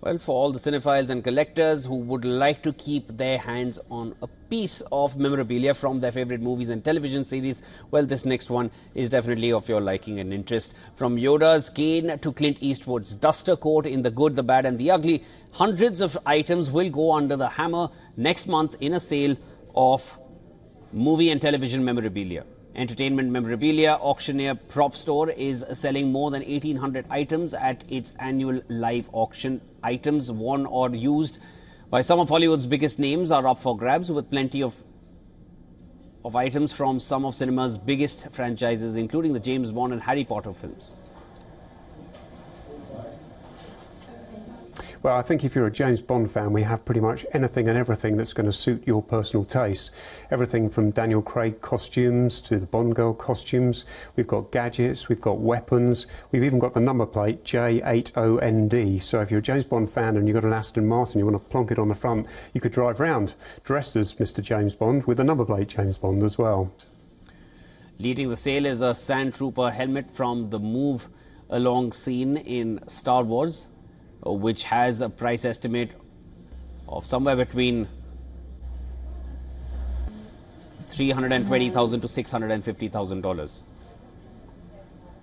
Well, for all the cinephiles and collectors who would like to keep their hands on a piece of memorabilia from their favorite movies and television series, well, this next one is definitely of your liking and interest. From Yoda's cane to Clint Eastwood's duster coat in The Good, the Bad and the Ugly, hundreds of items will go under the hammer next month in a sale of movie and television memorabilia. Entertainment memorabilia auctioneer PropStore is selling more than 1,800 items at its annual live auction. Items worn or used by some of Hollywood's biggest names are up for grabs, with plenty of items from some of cinema's biggest franchises, including the James Bond and Harry Potter films. Well, I think if you're a James Bond fan, we have pretty much anything and everything that's going to suit your personal taste. Everything from Daniel Craig costumes to the Bond girl costumes. We've got gadgets, we've got weapons, we've even got the number plate J80ND. So if you're a James Bond fan and you've got an Aston Martin, you want to plonk it on the front, you could drive round dressed as Mr. James Bond with the number plate James Bond as well. Leading the sale is a Sand Trooper helmet from the move along scene in Star Wars, which has a price estimate of somewhere between $320,000 to $650,000.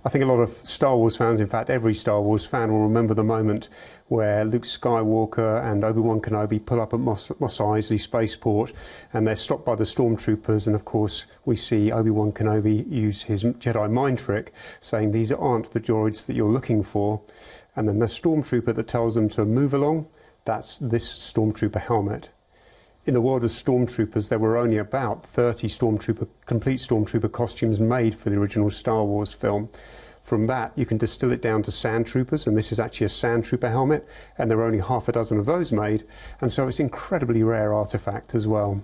I think a lot of Star Wars fans, in fact every Star Wars fan, will remember the moment where Luke Skywalker and Obi-Wan Kenobi pull up at Mos Eisley Spaceport and they're stopped by the stormtroopers, and of course we see Obi-Wan Kenobi use his Jedi mind trick, saying these aren't the droids that you're looking for, and then the stormtrooper that tells them to move along, that's this stormtrooper helmet. In the world of stormtroopers, there were only about 30 complete stormtrooper costumes made for the original Star Wars film. From that, you can distill it down to sand troopers, and this is actually a sand trooper helmet, and there are only half a dozen of those made, and so it's an incredibly rare artifact as well.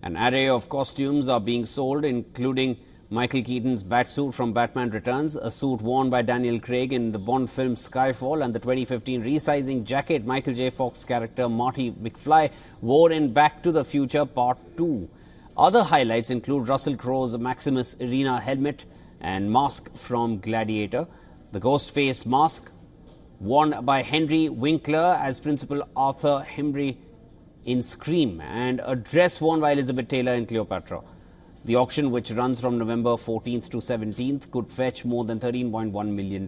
An array of costumes are being sold, including Michael Keaton's Batsuit from Batman Returns, a suit worn by Daniel Craig in the Bond film Skyfall, and the 2015 resizing jacket Michael J. Fox character Marty McFly wore in Back to the Future Part 2. Other highlights include Russell Crowe's Maximus Arena helmet and mask from Gladiator, the ghost face mask worn by Henry Winkler as Principal Arthur Henry in Scream, and a dress worn by Elizabeth Taylor in Cleopatra. The auction, which runs from November 14th to 17th, could fetch more than $13.1 million.